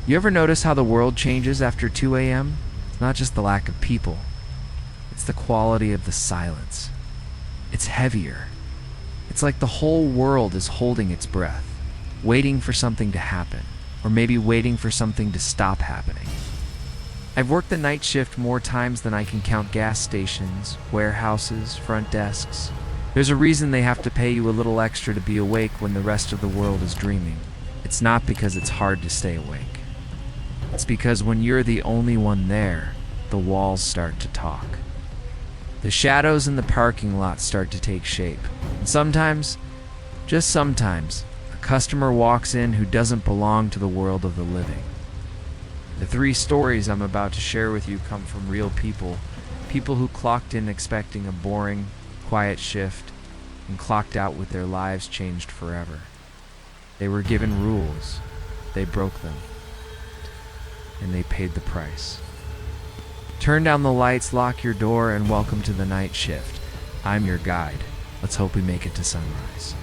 You ever notice how the world changes after 2 a.m.? It's not just the lack of people. It's the quality of the silence. It's heavier. It's like the whole world is holding its breath, waiting for something to happen, or maybe waiting for something to stop happening. I've worked the night shift more times than I can count gas stations, warehouses, front desks. There's a reason they have to pay you a little extra to be awake when the rest of the world is dreaming. It's not because it's hard to stay awake. It's because when you're the only one there, the walls start to talk. The shadows in the parking lot start to take shape. And sometimes, just sometimes, a customer walks in who doesn't belong to the world of the living. The 3 stories I'm about to share with you come from real people, people who clocked in expecting a boring, quiet shift and clocked out with their lives changed forever. They were given rules, they broke them, and they paid the price. Turn down the lights, lock your door, and welcome to the night shift. I'm your guide. Let's hope we make it to sunrise.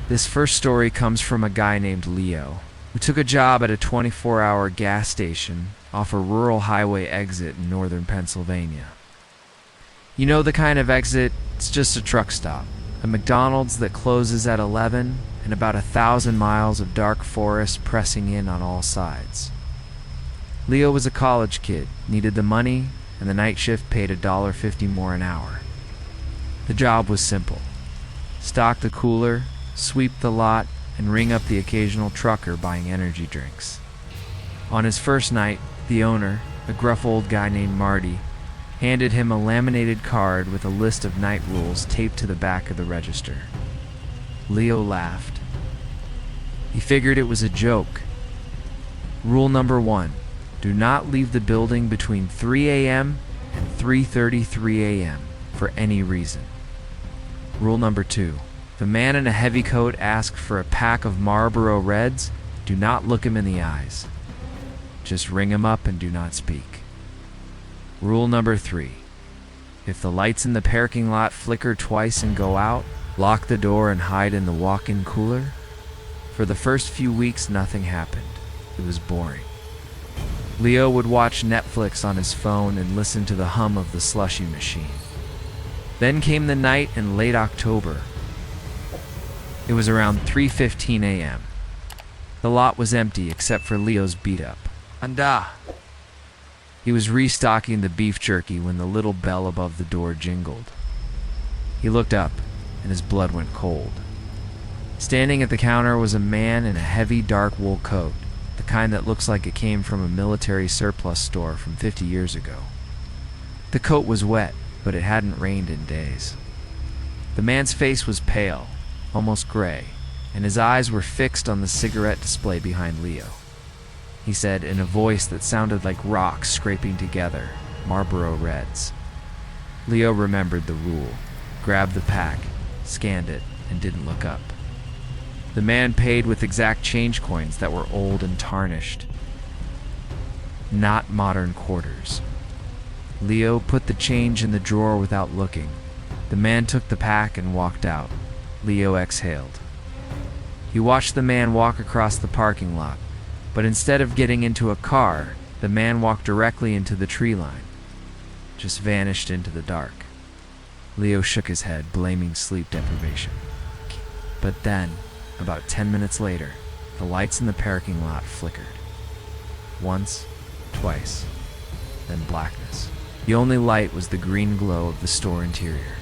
This first story comes from a guy named Leo, who took a job at a 24-hour gas station off a rural highway exit in northern Pennsylvania. You know the kind of exit, it's just a truck stop, a McDonald's that closes at 11, and about 1,000 miles of dark forest pressing in on all sides. Leo was a college kid, needed the money, and the night shift paid $1.50 more an hour. The job was simple. Stock the cooler, sweep the lot, and ring up the occasional trucker buying energy drinks. On his first night, the owner, a gruff old guy named Marty, handed him a laminated card with a list of night rules taped to the back of the register. Leo laughed. He figured it was a joke. Rule number 1, do not leave the building between 3 a.m. and 3:33 a.m. for any reason. Rule number 2, if a man in a heavy coat asks for a pack of Marlboro Reds, do not look him in the eyes. Just ring him up and do not speak. Rule number 3, if the lights in the parking lot flicker twice and go out, lock the door and hide in the walk-in cooler. For the first few weeks, nothing happened. It was boring. Leo would watch Netflix on his phone and listen to the hum of the slushy machine. Then came the night in late October. It was around 3:15 a.m. The lot was empty except for Leo's beat-up. Anda! He was restocking the beef jerky when the little bell above the door jingled. He looked up, and his blood went cold. Standing at the counter was a man in a heavy dark wool coat, the kind that looks like it came from a military surplus store from 50 years ago. The coat was wet, but it hadn't rained in days. The man's face was pale, almost gray, and his eyes were fixed on the cigarette display behind Leo. He said in a voice that sounded like rocks scraping together, Marlboro Reds. Leo remembered the rule, grabbed the pack, scanned it, and didn't look up. The man paid with exact change coins that were old and tarnished. Not modern quarters. Leo put the change in the drawer without looking. The man took the pack and walked out. Leo exhaled. He watched the man walk across the parking lot, but instead of getting into a car, the man walked directly into the tree line. Just vanished into the dark. Leo shook his head, blaming sleep deprivation. But then, about 10 minutes later, the lights in the parking lot flickered. Once, twice, then blackness. The only light was the green glow of the store interior.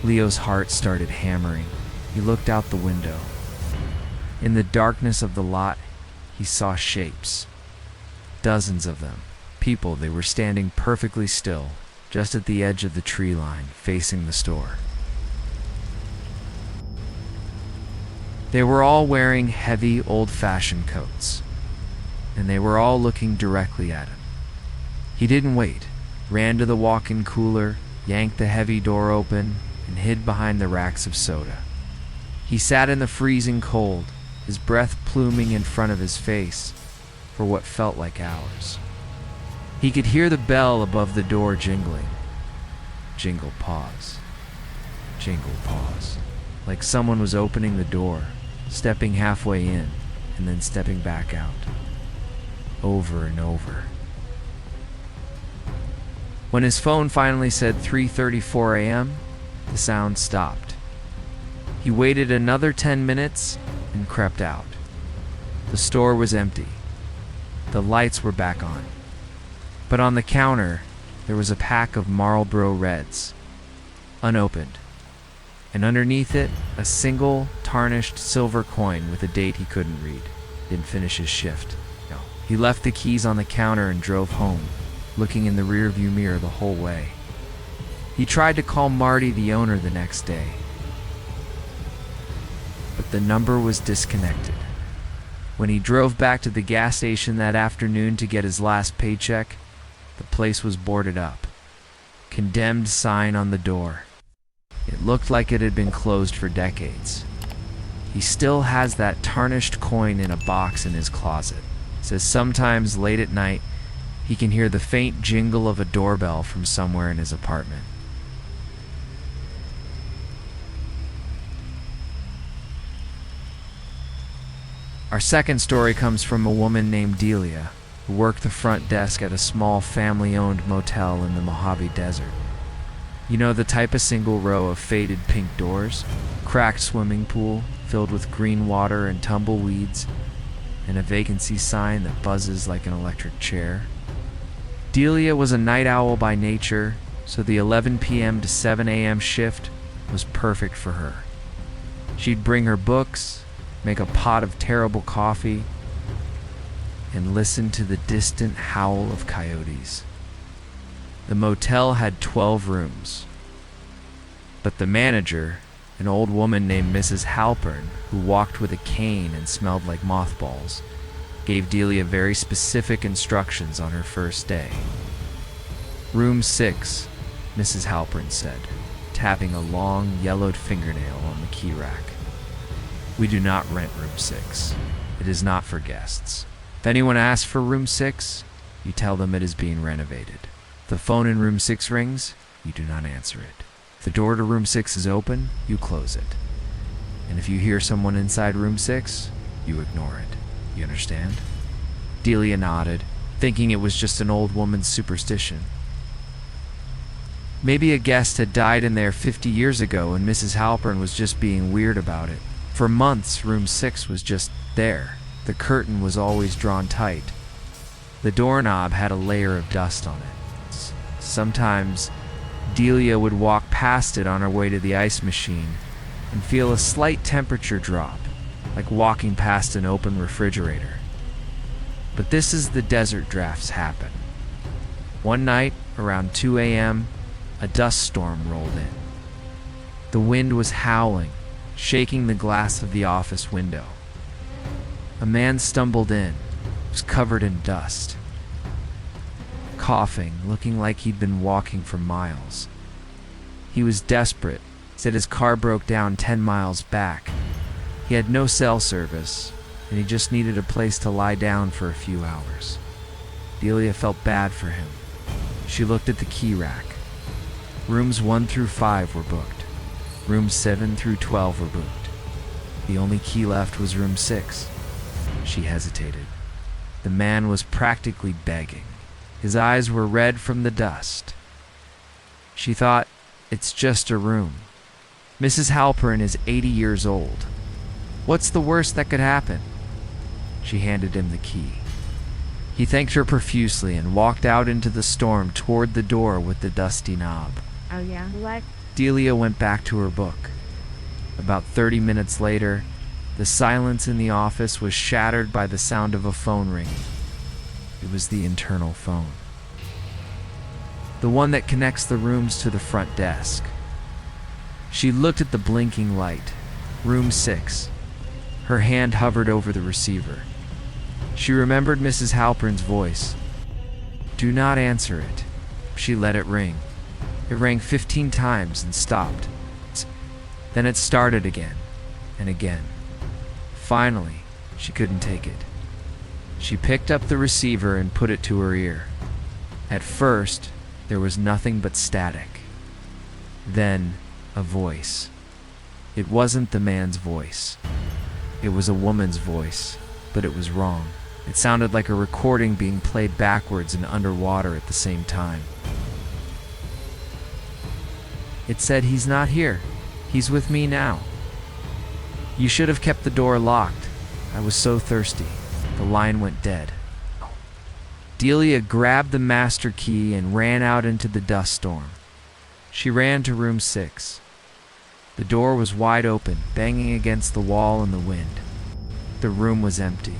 Leo's heart started hammering. He looked out the window. In the darkness of the lot, he saw shapes. Dozens of them. People, they were standing perfectly still, just at the edge of the tree line, facing the store. They were all wearing heavy, old-fashioned coats, and they were all looking directly at him. He didn't wait, ran to the walk-in cooler, yanked the heavy door open, and hid behind the racks of soda. He sat in the freezing cold, his breath pluming in front of his face, for what felt like hours. He could hear the bell above the door jingling. Jingle, pause. Jingle, pause. like someone was opening the door, stepping halfway in, and then stepping back out. Over and over. When his phone finally said 3:34 a.m., the sound stopped. He waited another 10 minutes and crept out. The store was empty. The lights were back on. But on the counter, there was a pack of Marlboro Reds, unopened, and underneath it, a single tarnished silver coin with a date he couldn't read. Didn't finish his shift. No. He left the keys on the counter and drove home, looking in the rearview mirror the whole way. He tried to call Marty, the owner, the next day, but the number was disconnected. When he drove back to the gas station that afternoon to get his last paycheck, the place was boarded up. Condemned sign on the door. It looked like it had been closed for decades. He still has that tarnished coin in a box in his closet. Says sometimes late at night, he can hear the faint jingle of a doorbell from somewhere in his apartment. Our second story comes from a woman named Delia, who worked the front desk at a small family-owned motel in the Mojave Desert. You know, the type of single row of faded pink doors, cracked swimming pool filled with green water and tumbleweeds, and a vacancy sign that buzzes like an electric chair. Delia was a night owl by nature, so the 11 p.m. to 7 a.m. shift was perfect for her. She'd bring her books, make a pot of terrible coffee, and listen to the distant howl of coyotes. The motel had 12 rooms, but the manager, an old woman named Mrs. Halpern, who walked with a cane and smelled like mothballs, gave Delia very specific instructions on her first day. Room 6, Mrs. Halpern said, tapping a long, yellowed fingernail on the key rack. We do not rent room 6. It is not for guests. If anyone asks for room 6, you tell them it is being renovated. If the phone in room 6 rings, you do not answer it. If the door to room 6 is open, you close it. And if you hear someone inside room 6, you ignore it. You understand? Delia nodded, thinking it was just an old woman's superstition. Maybe a guest had died in there 50 years ago and Mrs. Halpern was just being weird about it. For months, room 6 was just there. The curtain was always drawn tight. The doorknob had a layer of dust on it. Sometimes, Delia would walk past it on her way to the ice machine and feel a slight temperature drop, like walking past an open refrigerator. But this is the desert drafts happen. One night, around 2 a.m., a dust storm rolled in. The wind was howling, shaking the glass of the office window. A man stumbled in, was covered in dust, coughing, looking like he'd been walking for miles. He was desperate, said his car broke down 10 miles back. He had no cell service, and he just needed a place to lie down for a few hours. Delia felt bad for him. She looked at the key rack. Rooms 1 through 5 were booked. Rooms 7 through 12 were booked. The only key left was room 6. She hesitated. The man was practically begging. His eyes were red from the dust. She thought, it's just a room. Mrs. Halpern is 80 years old. What's the worst that could happen? She handed him the key. He thanked her profusely and walked out into the storm toward the door with the dusty knob. Oh yeah, what? Delia went back to her book. About 30 minutes later, the silence in the office was shattered by the sound of a phone ringing. It was the internal phone. The one that connects the rooms to the front desk. She looked at the blinking light. Room 6. Her hand hovered over the receiver. She remembered Mrs. Halpern's voice. Do not answer it. She let it ring. It rang 15 times and stopped. Then it started again and again. Finally, she couldn't take it. She picked up the receiver and put it to her ear. At first, there was nothing but static. Then, a voice. It wasn't the man's voice. It was a woman's voice, but it was wrong. It sounded like a recording being played backwards and underwater at the same time. It said, "He's not here. He's with me now. You should have kept the door locked. I was so thirsty." The line went dead. Delia grabbed the master key and ran out into the dust storm. She ran to room 6. The door was wide open, banging against the wall in the wind. The room was empty.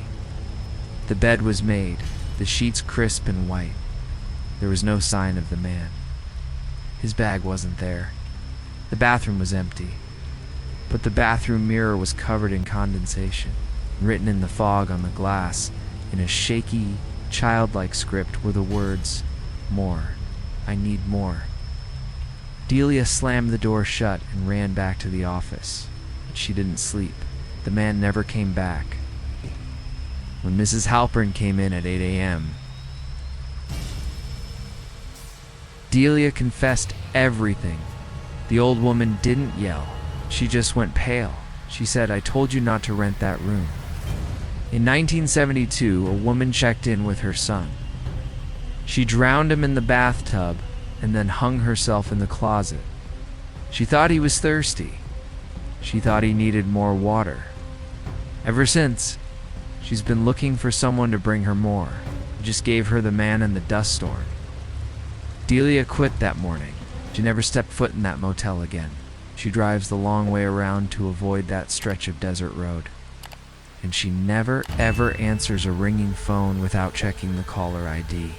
The bed was made, the sheets crisp and white. There was no sign of the man. His bag wasn't there. The bathroom was empty, but the bathroom mirror was covered in condensation. Written in the fog on the glass, in a shaky, childlike script, were the words, "More. I need more." Delia slammed the door shut and ran back to the office. But she didn't sleep. The man never came back. When Mrs. Halpern came in at 8 a.m., Delia confessed everything. The old woman didn't yell. She just went pale. She said, "I told you not to rent that room." In 1972, a woman checked in with her son. She drowned him in the bathtub and then hung herself in the closet. She thought he was thirsty. She thought he needed more water. Ever since, she's been looking for someone to bring her more. He just gave her the man in the dust storm. Delia quit that morning. She never stepped foot in that motel again. She drives the long way around to avoid that stretch of desert road. And she never, ever answers a ringing phone without checking the caller ID.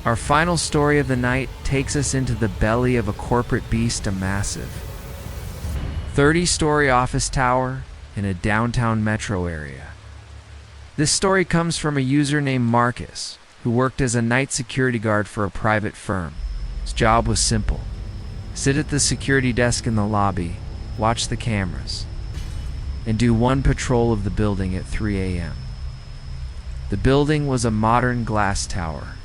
Our final story of the night takes us into the belly of a corporate beast, a massive 30-story office tower in a downtown metro area. This story comes from a user named Marcus, who worked as a night security guard for a private firm. His job was simple: sit at the security desk in the lobby, watch the cameras, and do one patrol of the building at 3 a.m. The building was a modern glass tower,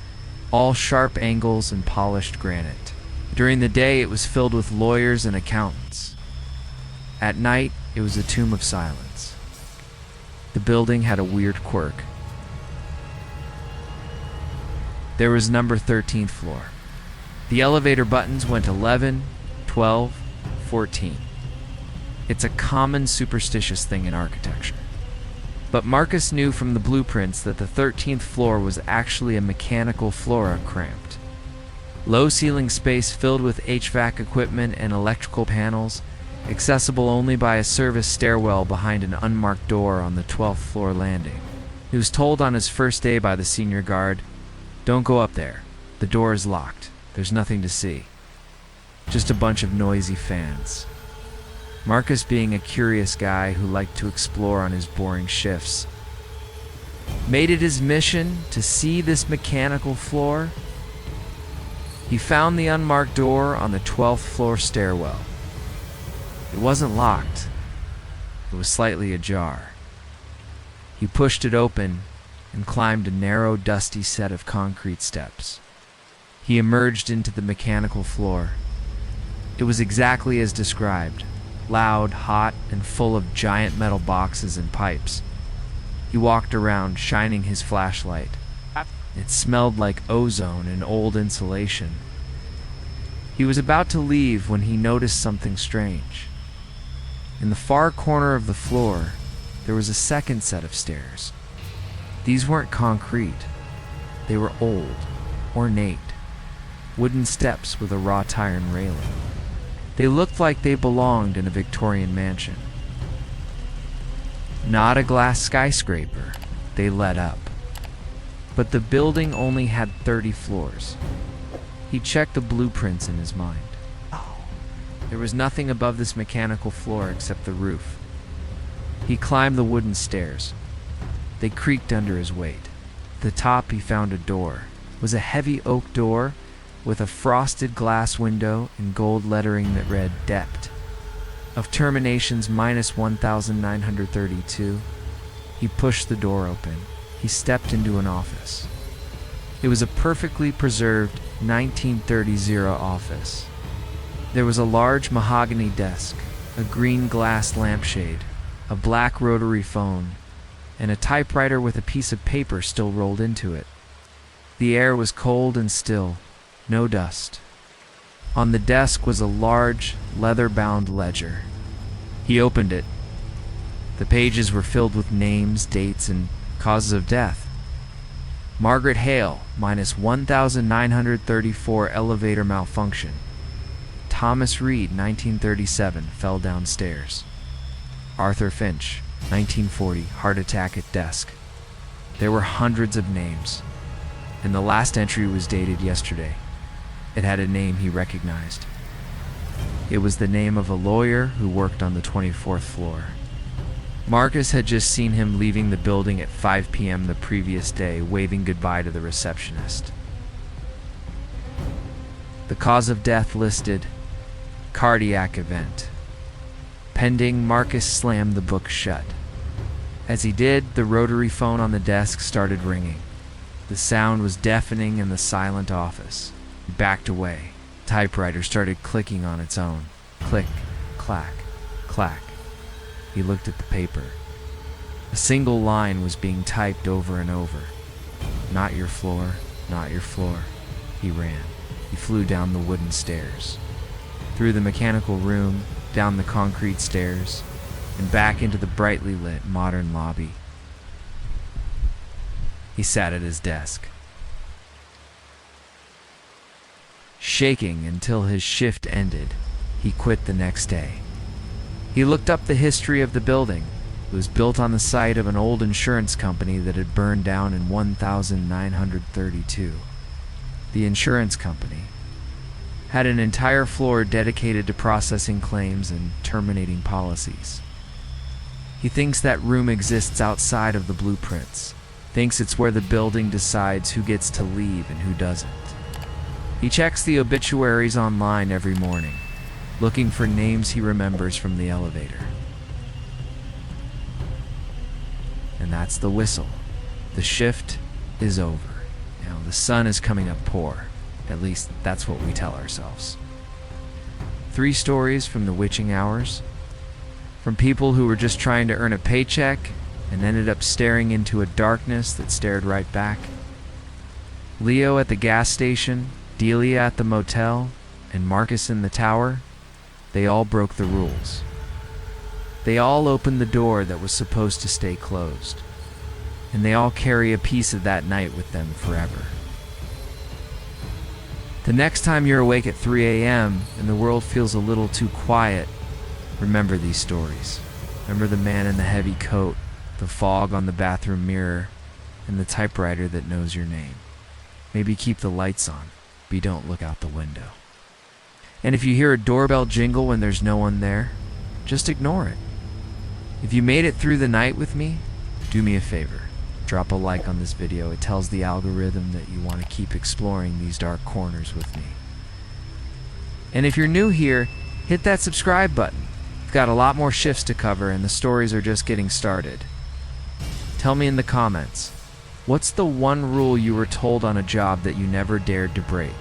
all sharp angles and polished granite. During the day, it was filled with lawyers and accountants. At night, it was a tomb of silence. The building had a weird quirk. There was number 13th floor. The elevator buttons went 11, 12, 14. It's a common superstitious thing in architecture. But Marcus knew from the blueprints that the 13th floor was actually a mechanical flora cramped. Low ceiling space filled with HVAC equipment and electrical panels, accessible only by a service stairwell behind an unmarked door on the 12th floor landing. He was told on his first day by the senior guard, "Don't go up there. The door is locked. There's nothing to see. Just a bunch of noisy fans." Marcus, being a curious guy who liked to explore on his boring shifts, made it his mission to see this mechanical floor. He found the unmarked door on the 12th floor stairwell. It wasn't locked. It was slightly ajar. He pushed it open and climbed a narrow, dusty set of concrete steps. He emerged into the mechanical floor. It was exactly as described: loud, hot, and full of giant metal boxes and pipes. He walked around, shining his flashlight. It smelled like ozone and old insulation. He was about to leave when he noticed something strange. In the far corner of the floor, there was a second set of stairs. These weren't concrete. They were old, ornate, wooden steps with a wrought iron railing. They looked like they belonged in a Victorian mansion. Not a glass skyscraper, they led up. But the building only had 30 floors. He checked the blueprints in his mind. There was nothing above this mechanical floor except the roof. He climbed the wooden stairs. They creaked under his weight. At the top, he found a door. It was a heavy oak door with a frosted glass window and gold lettering that read "Depth of Terminations -1932. He pushed the door open. He stepped into an office. It was a perfectly preserved 1930s office. There was a large mahogany desk, a green glass lampshade, a black rotary phone, and a typewriter with a piece of paper still rolled into it. The air was cold and still, no dust. On the desk was a large, leather-bound ledger. He opened it. The pages were filled with names, dates, and causes of death. Margaret Hale, minus 1,934 elevator malfunction. Thomas Reed, 1937, fell downstairs. Arthur Finch, 1940, heart attack at desk. There were hundreds of names, and the last entry was dated yesterday. It had a name he recognized. It was the name of a lawyer who worked on the 24th floor. Marcus had just seen him leaving the building at 5 p.m. the previous day, waving goodbye to the receptionist. The cause of death listed, cardiac event. Pending, Marcus slammed the book shut. As he did, the rotary phone on the desk started ringing. The sound was deafening in the silent office. He backed away. The typewriter started clicking on its own. Click, clack, clack. He looked at the paper. A single line was being typed over and over. Not your floor, not your floor. He ran. He flew down the wooden stairs, through the mechanical room, down the concrete stairs, and back into the brightly lit modern lobby. He sat at his desk, shaking until his shift ended. He quit the next day. He looked up the history of the building. It was built on the site of an old insurance company that had burned down in 1932. The insurance company had an entire floor dedicated to processing claims and terminating policies. He thinks that room exists outside of the blueprints, thinks it's where the building decides who gets to leave and who doesn't. He checks the obituaries online every morning, looking for names he remembers from the elevator. And that's the whistle. The shift is over. Now the sun is coming up poor. At least that's what we tell ourselves. 3 stories from the witching hours, from people who were just trying to earn a paycheck and ended up staring into a darkness that stared right back. Leo at the gas station, Delia at the motel, and Marcus in the tower, they all broke the rules. They all opened the door that was supposed to stay closed, and they all carry a piece of that night with them forever. The next time you're awake at 3 a.m. and the world feels a little too quiet, remember these stories. Remember the man in the heavy coat, the fog on the bathroom mirror, and the typewriter that knows your name. Maybe keep the lights on, but you don't look out the window. And if you hear a doorbell jingle when there's no one there, just ignore it. If you made it through the night with me, do me a favor. Drop a like on this video. It tells the algorithm that you want to keep exploring these dark corners with me. And if you're new here, hit that subscribe button. We've got a lot more shifts to cover and the stories are just getting started. Tell me in the comments, what's the one rule you were told on a job that you never dared to break?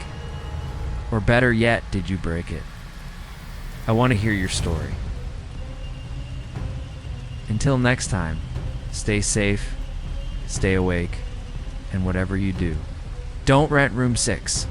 Or better yet, did you break it? I want to hear your story. Until next time, stay safe, stay awake, and whatever you do, don't rent room 6.